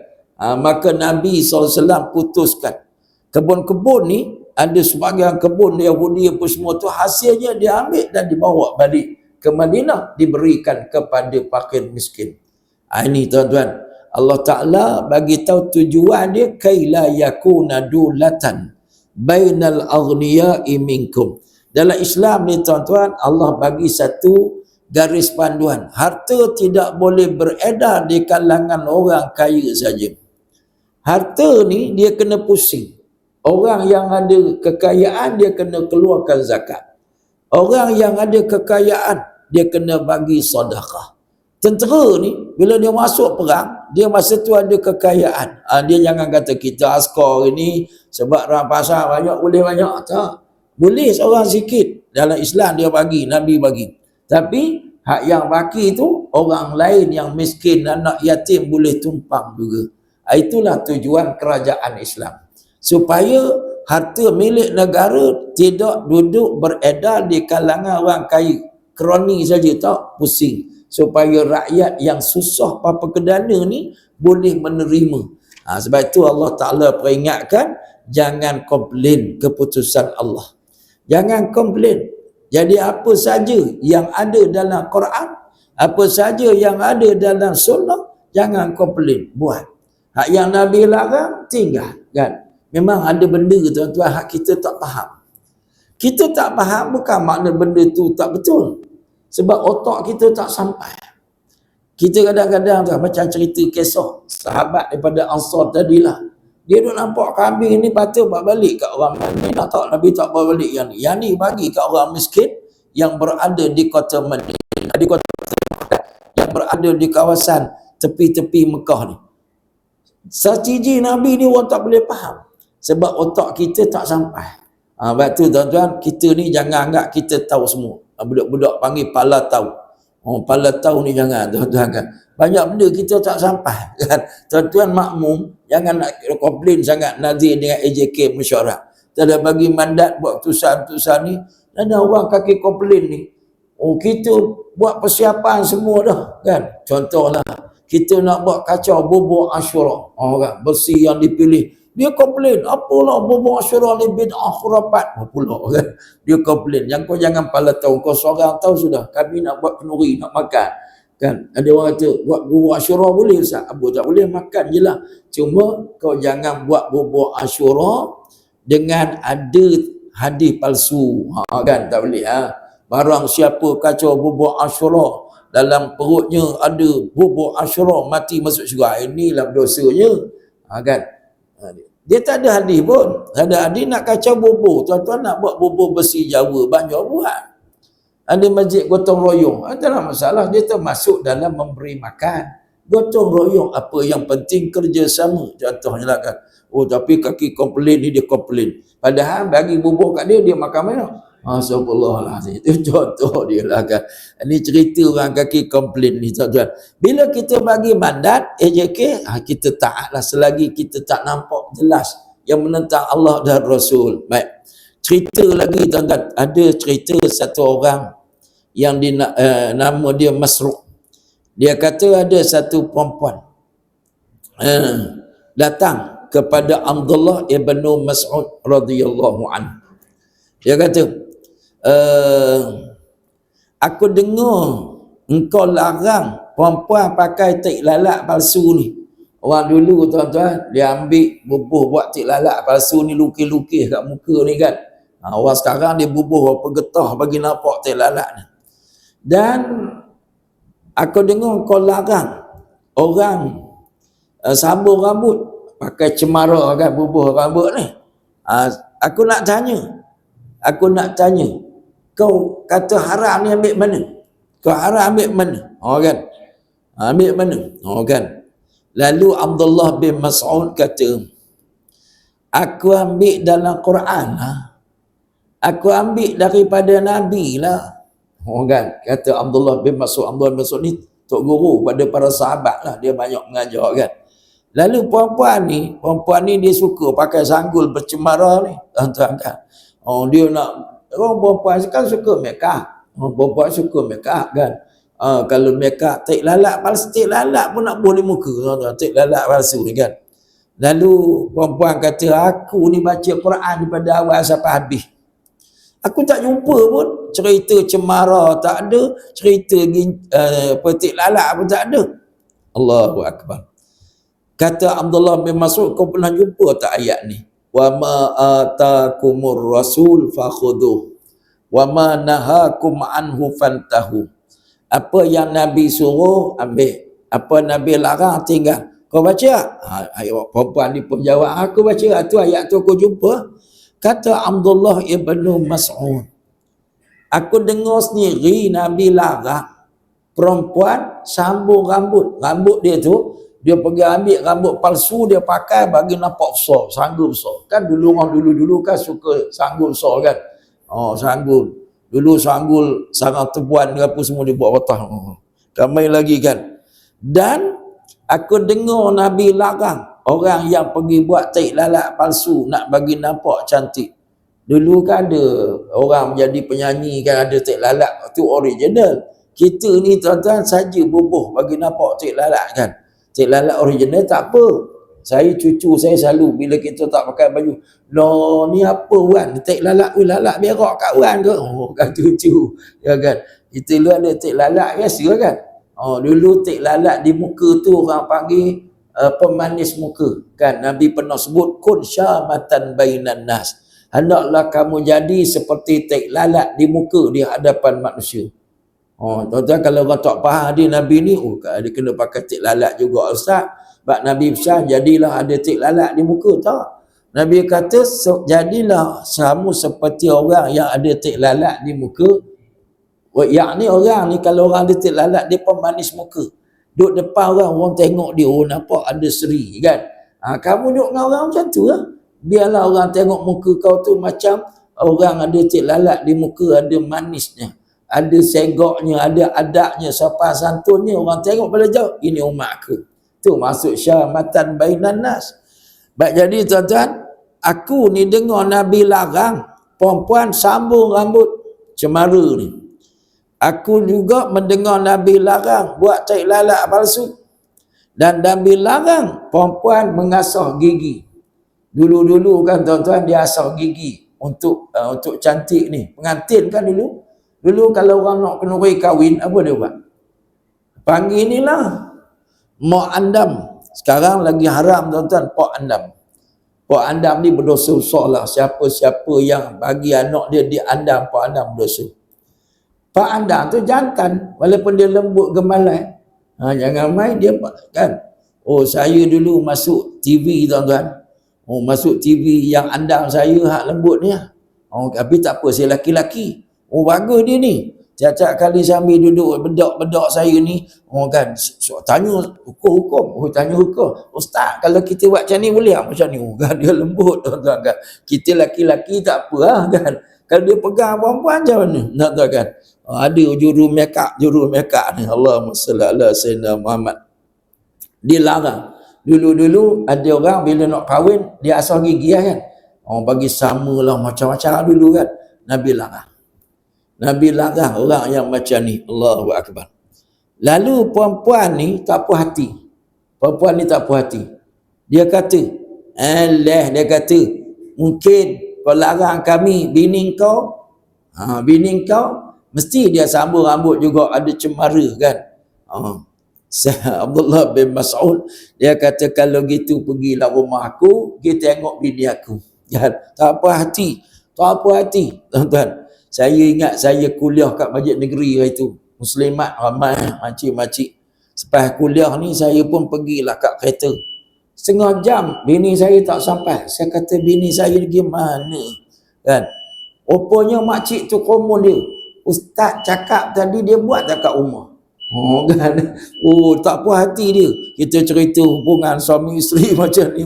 maka Nabi SAW putuskan kebun-kebun ni, ada sebahagian kebun Yahudi apa semua tu, hasilnya dia ambil dan dibawa balik ke Madinah, diberikan kepada fakir miskin. Ini tuan-tuan, Allah Ta'ala bagi tahu tujuan dia, kaila yakuna dulatan bainal aghniya'i minkum. Dalam Islam ni tuan-tuan, Allah bagi satu garis panduan, harta tidak boleh beredar di kalangan orang kaya saja. Harta ni dia kena pusing. Orang yang ada kekayaan dia kena keluarkan zakat. Orang yang ada kekayaan dia kena bagi sedekah. Tentera ni bila dia masuk perang, dia masa tu ada kekayaan. Dia jangan kata kita askar ini sebab rampasan banyak boleh banyak, tak. Boleh seorang sikit. Dalam Islam dia bagi, Nabi bagi. Tapi hak yang baki tu orang lain yang miskin, anak yatim boleh tumpang juga. Itulah tujuan kerajaan Islam. Supaya harta milik negara tidak duduk beredar di kalangan orang kaya. Kroni saja tak pusing. Supaya rakyat yang susah papa kedana ni boleh menerima. Sebab itu Allah Ta'ala peringatkan, jangan komplain keputusan Allah. Jangan komplain. Jadi apa saja yang ada dalam Quran, apa saja yang ada dalam sunnah, jangan komplain, buat. Hak yang Nabi larang, tinggal kan. Memang ada benda tuan-tuan hak kita tak faham. Kita tak faham bukan makna benda tu tak betul. Sebab otak kita tak sampai. Kita kadang-kadang tu macam cerita kisah sahabat daripada Ansar tadilah. Dia duk nampak kambing ni patut buat balik kat orang Madinah, tak, Nabi tak bawa balik yang ni. Yang ni bagi kat orang miskin yang berada di kota Madinah, di kota Mekah, yang berada di kawasan tepi-tepi Mekah ni. Strategi Nabi ni orang tak boleh faham. Sebab otak kita tak sampai. Sebab tu tuan-tuan, kita ni jangan anggap kita tahu semua. Budak-budak panggil pala tahu. Pala tahu ni jangan tuan-tuan kan. Banyak benda kita tak sampai kan. Tuan-tuan makmum, jangan nak komplain sangat Nazir dengan AJK mesyuarat. Kita dah bagi mandat buat putusan-putusan ni, ada orang kaki komplain ni. Oh, kita buat persiapan semua dah kan. Contohlah kita nak buat kacau bubur Asyura, kan, bersih yang dipilih. Dia komplain, apalah bubur Asyura ni bid'ah khurafat. Pula kan. Dia komplain, yang kau jangan pala tahu, kau seorang tahu sudah, kami nak buat kenduri, nak makan. Kan, ada orang kata, buat bubur Asyura boleh Ustaz? Apa tak boleh, makan je lah. Cuma kau jangan buat bubur Asyura dengan ada hadis palsu. Kan, tak boleh. Barang siapa kacau bubur Asyura, dalam perutnya ada bubur Asyura, mati masuk syurga. Inilah dosanya. Kan. Dia tak ada hadis pun. Ada hadis nak kacau bubur. Tuan-tuan nak buat bubur besi Jawa, banyak buat. Ada masjid gotong royong. Adalah masalah. Dia termasuk dalam memberi makan. Gotong royong. Apa yang penting kerjasama. Contohnya lah kan. Oh, tapi kaki komplain ni, dia komplain. Padahal bagi bubur kat dia, dia makan mana? Astagfirullahaladzim. Itu contoh dia lah kan. Ini cerita orang kaki komplain ni tuan-tuan. Bila kita bagi mandat AJK, kita taatlah selagi kita tak nampak jelas yang menentang Allah dan Rasul. Baik. Cerita lagi tuan-tuan. Ada cerita satu orang yang nama dia Masruq. Dia kata ada satu perempuan datang kepada Abdullah ibn Mas'ud radhiyallahu anhu. Dia kata, aku dengar engkau larang perempuan pakai tik lalat palsu ni. Orang dulu tuan-tuan, dia ambil bubuh buat tik lalat palsu ni, lukis-lukis kat muka ni kan. Orang sekarang dia bubuh apa getah bagi nampak tik lalat ni. Dan aku dengar engkau larang orang sambung rambut pakai cemara kan, bubuh rambut ni. Aku nak tanya, kau kata haram ni ambil mana? Kau haram ambil mana? Kan? Ambil mana? Kan? Lalu Abdullah bin Mas'ud kata, aku ambil dalam Quran lah. Aku ambil daripada Nabi lah. Kan? Kata Abdullah bin Mas'ud. Abdullah bin Mas'ud ni tok guru pada para sahabat lah. Dia banyak mengajar kan. Lalu perempuan ni dia suka pakai sanggul bercemara ni. Tuan-tuan kan. Dia nak, orang perempuan kan suka make up. Perempuan suka make up kan. Kalau make up, tik lalat palsu, tik lalat pun nak boleh muka. Tik lalat palsu ni kan. Lalu perempuan kata, aku ni baca Quran daripada awal sampai habis. Aku tak jumpa pun cerita cemara tak ada, cerita tik lalat pun tak ada. Allahu Akbar. Kata Abdullah bin Mas'ud, kau pernah jumpa tak ayat ni? Wa ma atakumur rasul fakhudhuh wa ma nahakum anhu fantahu. Apa yang Nabi suruh ambil, apa Nabi larang tinggal. Kau baca? Perempuan ni pun jawab, aku baca tu ayat tu aku jumpa. Kata Abdullah ibn Mas'ud, aku dengar sendiri Nabi larang perempuan sambung rambut dia tu. Dia pergi ambil rambut palsu, dia pakai bagi nampak besar, sanggul besar. Kan dulu orang dulu kan suka sanggul besar kan. Sanggul. Dulu sanggul sarang tebuan ke apa semua dia buat patah. Ramai lagi kan. Dan aku dengar Nabi larang orang yang pergi buat tik lalat palsu nak bagi nampak cantik. Dulu kan ada orang menjadi penyanyi kan, ada tik lalat tu original. Kita ni tuan-tuan saja bubuh bagi nampak tik lalat kan. Tik lalat original tak apa. Saya cucu saya selalu bila kita tak pakai baju, "No, ni apa Wan? Tik lalat berak kat Wan ke?" Kan cucu. Ya kan. Kita dulu ada tik lalat biasa kan. Dulu tik lalat di muka tu orang panggil pemanis muka. Kan Nabi pernah sebut kun syamatan bainan nas. Hendaklah kamu jadi seperti tik lalat di muka di hadapan manusia. Tuan-tuan kalau orang tak faham dia Nabi ni, dia kena pakai tik lalat juga Ustaz. Sebab Nabi besar jadilah ada tik lalat di muka tak? Nabi kata jadilah kamu seperti orang yang ada tik lalat di muka. Yakni orang ni kalau orang ada tik lalat dia pemanis muka. Duduk depan orang tengok dia, nampak ada seri kan. Kamu duduk dengan orang macam tu lah. Biarlah orang tengok muka kau tu macam orang ada tik lalat di muka, ada manisnya, ada segoknya, ada adabnya, sopan santunnya. Orang tengok pada jauh, ini umat aku. Tu maksud syamatan bainan nas. Baik, jadi tuan-tuan, aku ni dengar Nabi larang perempuan sambung rambut cemara ni. Aku juga mendengar Nabi larang buat tahi lalat palsu. Dan Nabi larang perempuan mengasah gigi. Dulu-dulu kan tuan-tuan dia asah gigi untuk cantik ni. Pengantin kan dulu. Dulu kalau orang nak kenuri kahwin, apa dia buat? Panggil inilah mak andam. Sekarang lagi haram tuan-tuan, pak andam. Pak andam ni berdosa besar lah. Siapa-siapa yang bagi anak dia diandam, pak andam berdosa. Pak andam tu jantan, walaupun dia lembut gemalai. Jangan main dia kan. Oh, saya dulu masuk TV tuan-tuan. Oh, masuk TV yang andam saya hak lembut ni. Oh, tapi tak apa, saya laki-laki. Oh, bagus dia ni. Tiap-tiap kali sambil duduk bedak-bedak saya ni, oh kan, tanya hukum-hukum. Oh, tanya hukum. Ustaz, kalau kita buat macam ni boleh macam ni? Oh, kan, dia lembut tuan-tuan kan. Kita laki-laki tak apa kan. Kalau dia pegang perempuan macam mana? Nak tahu kan? Ada juru make up ni. Allahumma salli ala sayyidina Muhammad. Dia larang. Dulu-dulu ada orang bila nak kahwin, dia asal gigi kan. Orang bagi samalah macam-macam dulu kan. Nabi larang. Nabi larang orang yang macam ni. Allahu Akbar. Lalu perempuan ni tak puas hati. Perempuan ni tak puas hati. Dia kata, dia kata, mungkin kau larang kami, bini kau, mesti dia sambung rambut juga ada cemara kan. Abdullah bin Mas'ud dia kata, kalau gitu pergilah rumah aku, pergi tengok bini aku. Ya, tak apa hati, tuan-tuan. Saya ingat saya kuliah kat masjid negeri itu, muslimat ramai, makcik-makcik. Lepas kuliah ni saya pun pergilah kat kereta. Setengah jam bini saya tak sampai. Saya kata, bini saya pergi mana kan? Rupanya makcik tu komen dia, ustaz cakap tadi dia buat tak kat rumah. Oh kan. Oh, tak puas hati dia. Kita cerita hubungan suami isteri macam ni.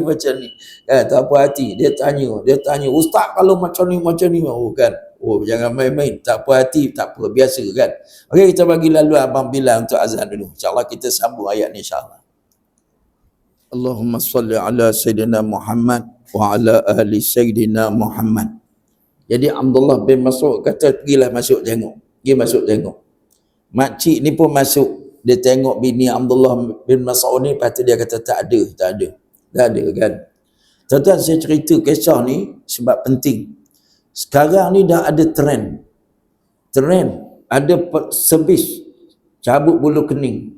Tak puas hati. Dia tanya, ustaz kalau macam ni. Oh kan. Oh, jangan main-main. Tak puas hati, tak apa, biasa kan. Okey, kita bagi lalu abang Bilal untuk azan dulu. InsyaAllah kita sambung ayat ni insyaAllah. Allahumma salli ala Sayyidina Muhammad wa ala ahli Sayyidina Muhammad. Jadi Abdullah bin Mas'ud kata, pergilah masuk tengok. Pergi masuk tengok. Makcik ni pun masuk. Dia tengok bini Abdullah bin Mas'ud ni, lepas tu dia kata tak ada kan. Tuan-tuan, saya cerita kisah ni sebab penting. Sekarang ni dah ada trend ada servis cabut bulu kening.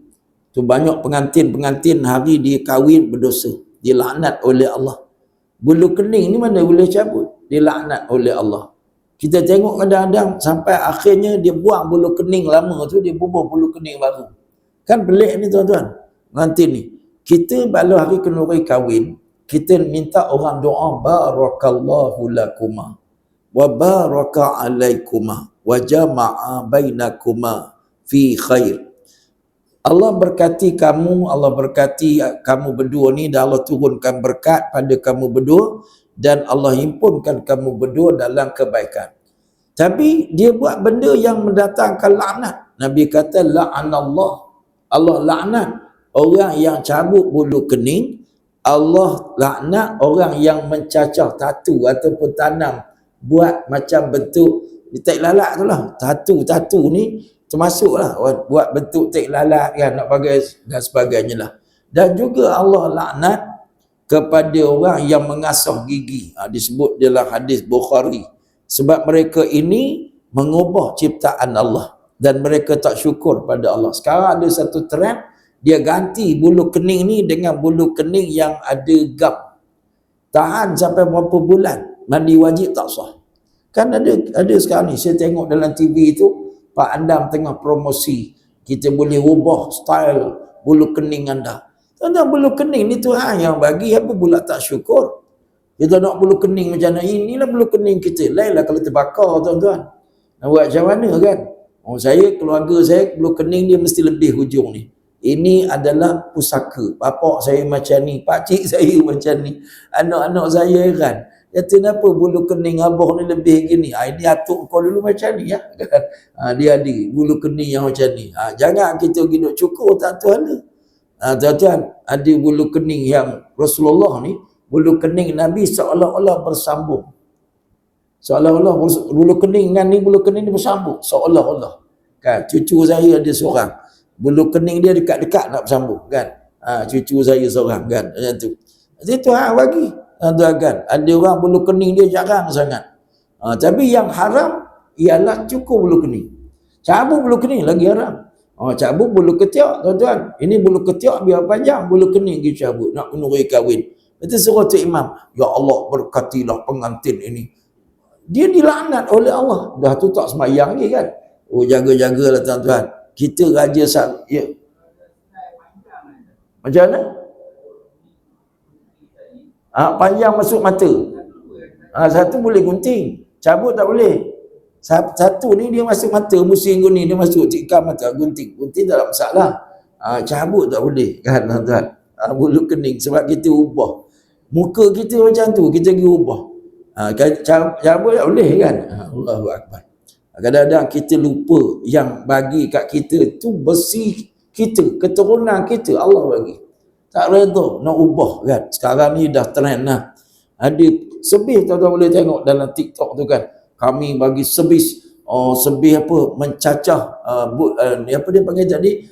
Tu banyak pengantin hari dia kahwin berdosa, dilaknat oleh Allah. Bulu kening ni mana boleh cabut? Dilaknat oleh Allah. Kita tengok kadang-kadang sampai akhirnya dia buang bulu kening lama tu, dia bubuh bulu kening baru. Kan pelik ni tuan-tuan. Nanti ni kita kalau hari kenduri kahwin, kita minta orang doa, barakallahu lakuma wa baraka alaikuma wa jama'a bainakuma fi khair. Allah berkati kamu, Allah berkati kamu berdua ni, dan Allah turunkan berkat pada kamu berdua, dan Allah himpunkan kamu berdua dalam kebaikan. Tapi dia buat benda yang mendatangkan laknat. Nabi kata, la'anallah, Allah laknat orang yang cabut bulu kening. Allah laknat orang yang mencacah tatu ataupun tanam, buat macam bentuk tek lalat tu lah. Tatu ni termasuklah buat bentuk tek lalat kan, nak bagai dan sebagainya lah. Dan juga Allah laknat kepada orang yang mengasah gigi. Disebut dalam hadis Bukhari. Sebab mereka ini mengubah ciptaan Allah dan mereka tak syukur pada Allah. Sekarang ada satu trend, dia ganti bulu kening ni dengan bulu kening yang ada gam. Tahan sampai berapa bulan, mandi wajib tak sah. Kan ada sekarang ni, saya tengok dalam TV tu, Pak Andam tengah promosi, kita boleh ubah style bulu kening anda. Tuan-tuan, bulu kening ni Tuhan yang bagi, apa pula tak syukur? Kita nak bulu kening macam mana? Inilah bulu kening kita. Lainlah kalau terbakar tuan-tuan. Nak buat macam mana kan? Keluarga saya, bulu kening dia mesti lebih hujung ni. Ini adalah pusaka. Bapak saya macam ni, pakcik saya macam ni. Anak-anak saya kan. Kata, kenapa bulu kening abah ni lebih gini? Ini atuk kau dulu macam ni ya. Dia ada bulu kening yang macam ni. Jangan kita hidup cukur tak tu ada. Tuan-tuan, ada bulu kening yang Rasulullah ni, bulu kening Nabi seolah-olah bersambung. Seolah-olah bulu kening dengan ni, bulu kening ni bersambung. Seolah-olah. kan. Cucu saya ada seorang, bulu kening dia dekat-dekat nak bersambung kan. Cucu saya seorang kan, macam tu. Jadi Tuhan bagi, tuan kan. Ada orang bulu kening dia jarang sangat. Tapi yang haram ialah cukur bulu kening. Cabut bulu kening lagi haram. Cabut bulu ketiak, tuan-tuan. Ini bulu ketiak biar panjang, bulu kening kita cabut nak menuri kahwin. Itu suruh tu imam, ya Allah berkatilah pengantin ini. Dia dilaknat oleh Allah. Dah tu tak semayang lagi kan. Jaga-jagalah tuan-tuan. Kita raja ya. Macam mana? Panjang masuk mata. Satu boleh gunting, cabut tak boleh. Satu ni dia masuk mata, musim ni dia masuk tikam mata, gunting tak ada masalah. Cabut tak boleh kan tuan-tuan. Bulu kening sebab kita ubah. Muka kita macam tu, kita pergi ubah. Cabut tak boleh kan. Allahu Akbar. Kadang-kadang kita lupa yang bagi kat kita tu bersih kita, keturunan kita Allah bagi. Tak reda nak ubah kan. Sekarang ni dah trend lah. Ada sebis, tuan-tuan boleh tengok dalam TikTok tu kan. Kami bagi sebis, sebis apa, mencacah apa dia panggil tadi,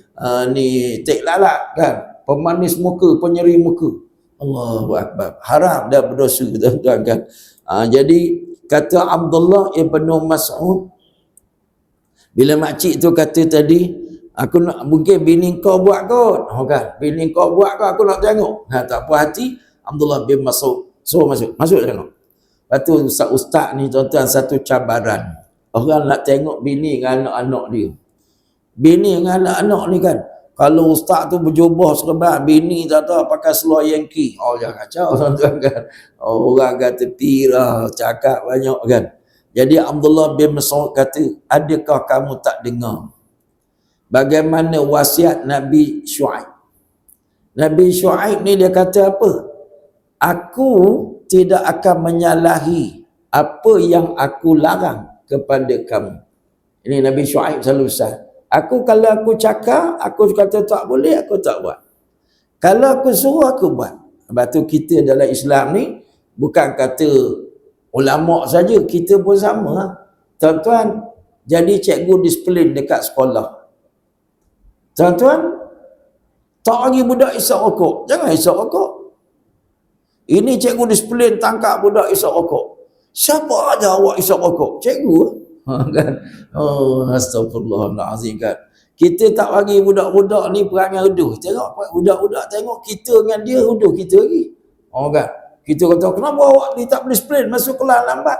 ni tek lalat kan, pemanis muka, penyeri muka. Allahu Akbar. Haram dah berdosa tuan-tuan kan. Jadi kata Abdullah ibn Mas'ud, bila makcik tu kata tadi, aku nak, mungkin bini kau buat kot. Kan? Bini kau buat kot, aku nak tengok. Tak puas hati, Abdullah bin Mas'ud suruh masuk tengok. Lepas tu ustaz ni tuan-tuan, satu cabaran. Orang nak tengok bini dengan anak-anak dia. Bini dengan anak-anak ni kan, kalau ustaz tu berjubah serban, bini tak tahu pakai seluar Yankee. Jangan kacau tuan-tuan kan. Orang kata pirah, cakap banyak kan. Jadi Abdullah bin Mas'ud kata, adakah kamu tak dengar bagaimana wasiat Nabi Syuaib? Nabi Syuaib ni dia kata apa? Aku tidak akan menyalahi apa yang aku larang kepada kamu. Ini Nabi Syuaib selalu usah. Kalau aku cakap, aku kata tak boleh, aku tak buat. Kalau aku suruh, aku buat. Sebab tu kita dalam Islam ni bukan kata ulama saja, kita pun sama. Tuan-tuan, jadi cikgu disiplin dekat sekolah. Tuan-tuan, tak lagi budak isap rokok. Jangan isap rokok. Ini cikgu disiplin tangkap budak isap rokok. Siapa aja awak isap rokok? Cikgu kan? Astagfirullahalazim kan. Kita tak bagi budak-budak ni perangai huduh. Tengok budak-budak, tengok kita dengan dia huduh kita lagi. Kan? Kita kata, kenapa awak ni tak disiplin masuk kelas lambat?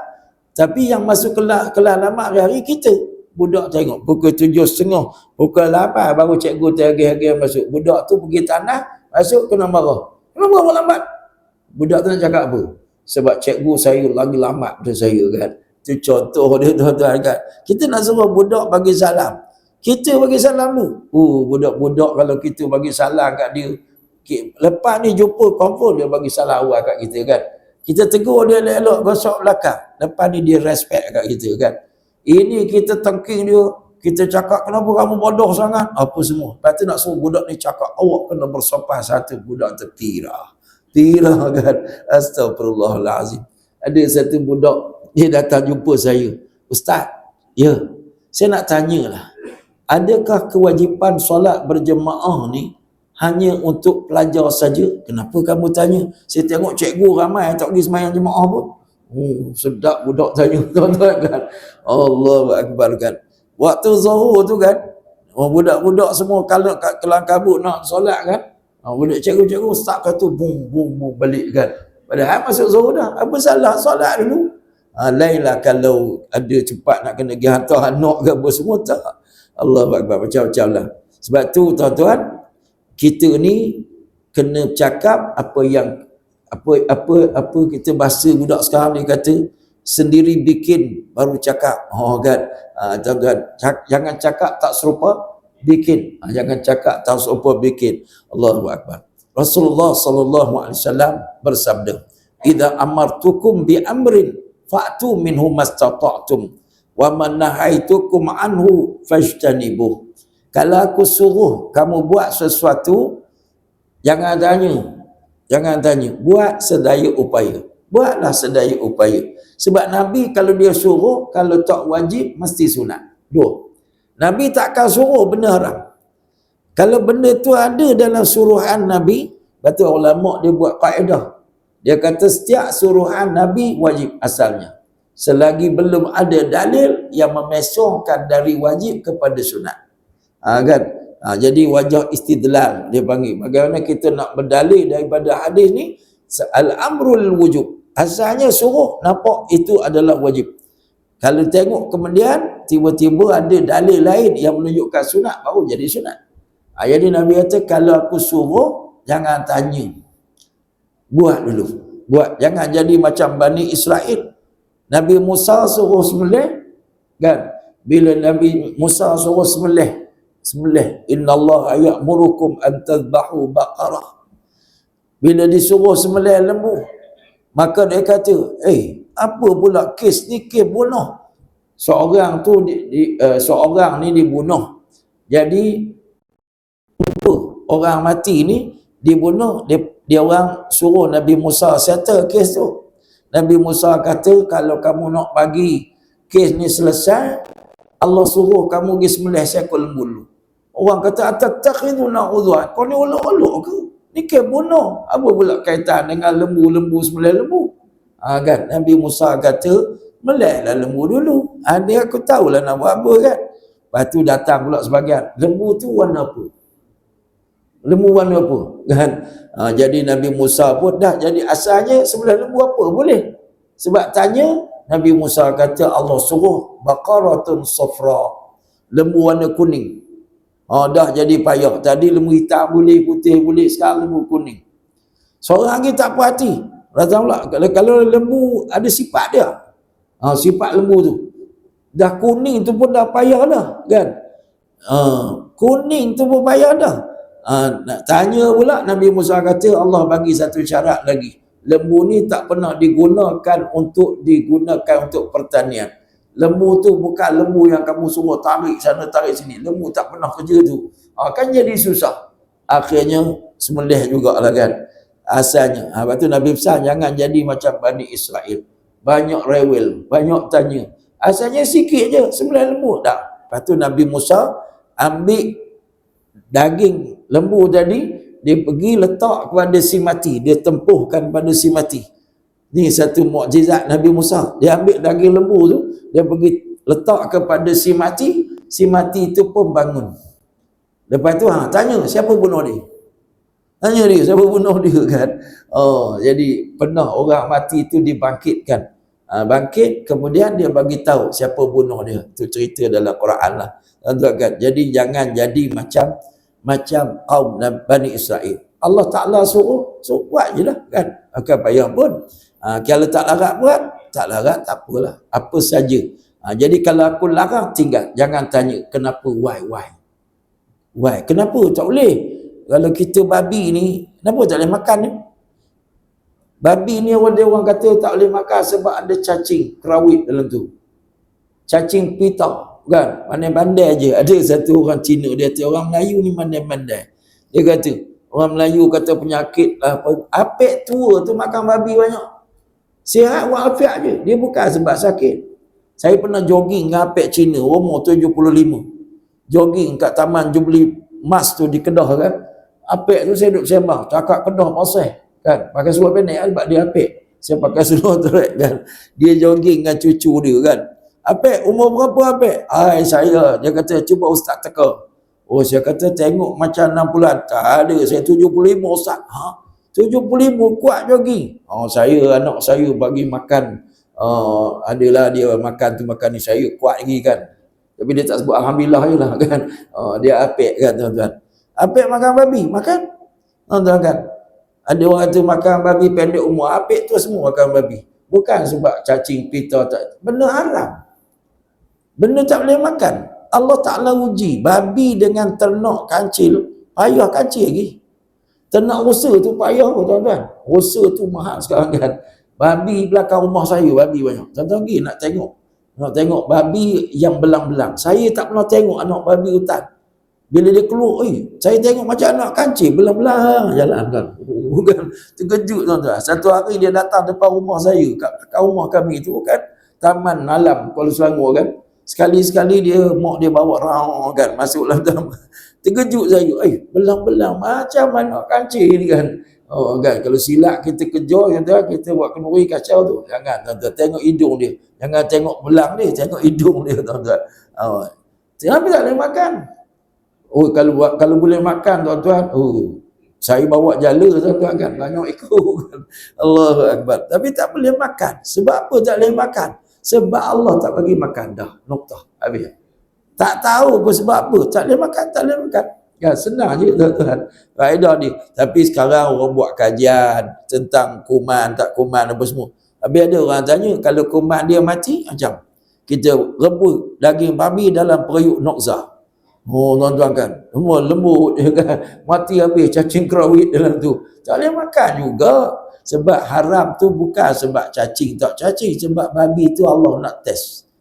Tapi yang masuk kelas lambat hari-hari kita. Budak tengok pukul 7.30, pukul 8 baru cikgu tergih-gih masuk. Budak tu pergi tanah, masuk kena marah. Kenapa awak lambat? Budak tu nak cakap apa? Sebab cikgu saya lagi lambat pada saya kan. Itu contoh dia tuan-tuan kan. Kita nak suruh budak bagi salam, kita bagi salam tu. Budak-budak kalau kita bagi salam kat dia, lepas ni jumpa confirm dia bagi salam awal kat kita kan. Kita tegur dia elok-elok, gosok belakang. Lepas ni dia respect kat kita kan. Ini kita tengking dia, kita cakap kenapa kamu bodoh sangat, apa semua. Lepas tu nak suruh budak ni cakap, awak kena bersopan satu. Budak tertirah kan. Astagfirullahalazim. Ada satu budak, dia datang jumpa saya. Ustaz, ya, saya nak tanyalah, adakah kewajipan solat berjemaah ni hanya untuk pelajar saja? Kenapa kamu tanya? Saya tengok cikgu ramai tak pergi sembahyang jemaah pun. Sedap budak tanya tuan-tuan kan. Allahu Akbar kan. Waktu zuhur tu kan, budak-budak semua kalau kelang kabut nak solat kan. Budak cikgu-cikgu start kata bum balik kan. Padahal masuk zuhur dah. Apa salah solat dulu? Lainlah kalau ada cepat nak kena pergi hantar anak ke apa semua tak. Allahu Akbar, macam-macam lah. Sebab tu tuan-tuan, kita ni kena cakap apa yang apa kita bahasa budak sekarang ni kata, sendiri bikin baru cakap. Kan. Tuan-tuan, jangan cakap tak serupa bikin. Jangan cakap tak serupa bikin. Allahu Akbar. Rasulullah sallallahu alaihi wasallam bersabda, "Idza amartukum bi amrin fa'tu minhu mastata'tum wa man nahaitukum anhu fajtanibuh." Kalau aku suruh kamu buat sesuatu, jangan tanya, buat sedaya upaya. Buatlah sedaya upaya. Sebab Nabi kalau dia suruh, kalau tak wajib mesti sunat. Dua. Nabi takkan suruh benda haram. Kalau benda tu ada dalam suruhan Nabi, betul ulama dia buat kaedah. Dia kata setiap suruhan Nabi wajib asalnya, selagi belum ada dalil yang memesongkan dari wajib kepada sunat. Kan? Jadi wajah istidlal dia panggil. Bagaimana kita nak berdalil daripada hadis ni? Al-amrul wujub. Asalnya suruh, nampak itu adalah wajib. Kalau tengok kemudian tiba-tiba ada dalil lain yang menunjukkan sunat, baru jadi sunat. Jadi Nabi kata kalau aku suruh, jangan tanya, buat dulu. Buat. Jangan jadi macam Bani Israel. Nabi Musa suruh sembelih, kan? Bila Nabi Musa suruh sembelih, innallaha ya'murukum an tadhbahu baqarah. Bila disuruh sembelih lembu, maka dia kata, apa pula kes ni, kes bunuh. Seorang tu seorang ni dibunuh. Jadi orang mati ni dibunuh, dia orang suruh Nabi Musa settle kes tu. Nabi Musa kata, kalau kamu nak bagi kes ni selesai, Allah suruh kamu pergi sembelih seekor lembu dulu. Orang kata, atattakhiduna udwan, kau ni olok-olok ke? Ni kes bunuh. Apa pula kaitan dengan lembu sembelih lembu? Kan? Nabi Musa kata, melihlah lembu dulu. Dia aku tahulah nak buat apa, kan? Lepas tu datang pula sebagian, lembu tu warna apa? Lembu warna apa? Kan? Jadi Nabi Musa pun dah jadi asalnya sebelah lembu apa boleh. Sebab tanya, Nabi Musa kata Allah suruh baqaratun safra, lembu warna kuning. Dah jadi payah. Tadi lembu hitam boleh, putih boleh, sekarang lembu kuning. Seorang lagi tak puas hati. Rasa pula kalau lembu ada sifat dia. Sifat lembu tu dah kuning tu pun dah payah dah, kan? Kuning tu pun payah dah. Nak tanya pula, Nabi Musa kata Allah bagi satu syarat lagi. Lembu ni tak pernah digunakan untuk pertanian. Lembu tu bukan lembu yang kamu suruh tarik sana tarik sini. Lembu tak pernah kerja tu. Kan jadi susah. Akhirnya sembelih jugalah, kan? Asalnya. Lepas tu Nabi pesan jangan jadi macam Bani Israel. Banyak rewel, banyak tanya. Asalnya sikit je sembelih lembu dah. Lepas tu Nabi Musa ambil daging lembu tadi, dia pergi letak kepada si mati, dia tempuhkan pada si mati. Ni satu mukjizat Nabi Musa. Dia ambil daging lembu tu, dia pergi letak kepada si mati itu pun bangun. Lepas tu tanya siapa bunuh dia? Tanya dia siapa bunuh dia, kan? Jadi pernah orang mati itu dibangkitkan. Bangkit, kemudian dia bagi tahu siapa bunuh dia. Itu cerita dalam Quran lah. Kan? Jadi jangan jadi macam kaum Bani Israel. Allah Ta'ala suruh buat je lah, kan? Akan payah pun. Kalau tak larat buat, tak larat tak apalah. Apa saja. Jadi kalau aku larang, tinggal. Jangan tanya kenapa, why. Kenapa tak boleh? Kalau kita babi ni, kenapa tak boleh makan ni? Babi ni orang kata tak boleh makan sebab ada cacing kerawit dalam tu. Cacing pita, kan? Pandai-pandai je. Ada satu orang Cina, dia kata orang Melayu ni pandai-pandai. Dia kata, orang Melayu kata penyakit lah. Apek tua tu makan babi banyak. Sihat walafiat je. Dia bukan sebab sakit. Saya pernah jogging dengan apek Cina, umur 75. Jogging kat Taman Jubli Mas tu di Kedah, kan? Apek tu saya duduk sembang, cakap Kedah pasal, kan? Pakai seluar pendek sebab dia apek. Saya pakai seluar trek, kan? Dia jogging dengan cucu dia, kan? Apek, umur berapa apek? Saya. Dia kata, cuba ustaz teka. Saya kata, tengok macam 60-an. Tak ada, saya 75 ustaz. 75 kuat jogging. Saya, anak saya bagi makan. Adalah dia makan tu makan ni, saya kuat lagi, kan? Tapi dia tak sebut Alhamdulillah je lah, kan? Dia apek, kan, tuan-tuan? Apek makan babi, makan. Tuan-tuan, kan? Ada orang tu makan babi pendek umur. Apek tu semua makan babi. Bukan sebab cacing pita, tak. Benda haram. Benda tak boleh makan. Allah Ta'ala uji babi dengan ternak kancil, payah kancil lagi. Ternak rusa tu payah, tuan-tuan. Rusa tu mahal sekarang, kan? Babi belakang rumah saya, babi banyak. Tuan-tuan pergi nak tengok babi yang belang-belang. Saya tak pernah tengok anak babi hutan. Bila dia keluar, saya tengok macam anak kancil belang-belang jalan, kan? Bukan terkejut, tuan-tuan. Satu hari dia datang depan rumah saya, kat rumah kami tu, kan? Taman Alam Kuala Selangor, kan? Sekali-sekali mak dia bawa raung kan, masuk dalam terkejut saya, belang-belang macam mana kancing ni kan. Oh kan, kalau silap kita kejar, kita buat kenduri kacau tu, jangan tuan-tuan, tengok hidung dia, jangan tengok belang dia, tengok hidung dia tuan-tuan. Tapi tak boleh makan. Kalau boleh makan tuan-tuan, saya bawa jala tuan-tuan kan, banyak ekor kan. Allahu Akbar. Tapi tak boleh makan. Sebab apa tak boleh makan? Sebab Allah tak bagi makan dah. Noktah. Habis. Tak tahu pun sebab apa. Tak boleh makan, tak boleh makan. Ya, senang je tuan-tuan. Faedah dia. Tapi sekarang orang buat kajian tentang kuman, tak kuman apa semua. Habis ada orang tanya, kalau kuman dia mati, macam kita rebus daging babi dalam periuk nokzah. Tuan-tuan kan, semua lembut dia kan, mati habis cacing kerawit dalam tu. Tak boleh makan juga. Sebab haram tu bukan sebab cacing tak cacing, sebab babi tu Allah nak test.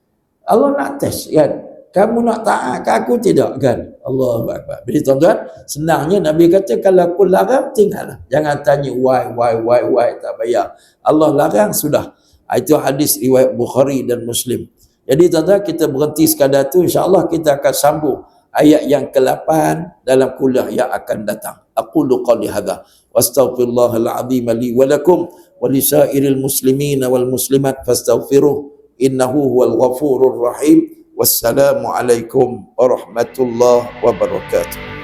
Allah nak test kan. Kamu nak taat ke aku tidak kan? Allahu Akbar. Jadi tuan-tuan, senangnya Nabi kata kalau aku larang tinggallah. Jangan tanya why, tak payah. Allah larang sudah. Itu hadis riwayat Bukhari dan Muslim. Jadi tuan-tuan, kita berhenti sekadar tu, insya-Allah kita akan sambung ayat yang ke-8 dalam kuliah yang akan datang. Aqulu qali hadza wa astaghfirullahal azim li wa lakum wa lisairil muslimin wal muslimat fastaghfiruh innahu huwal ghafurur rahim. Wassalamu alaikum warahmatullahi wabarakatuh.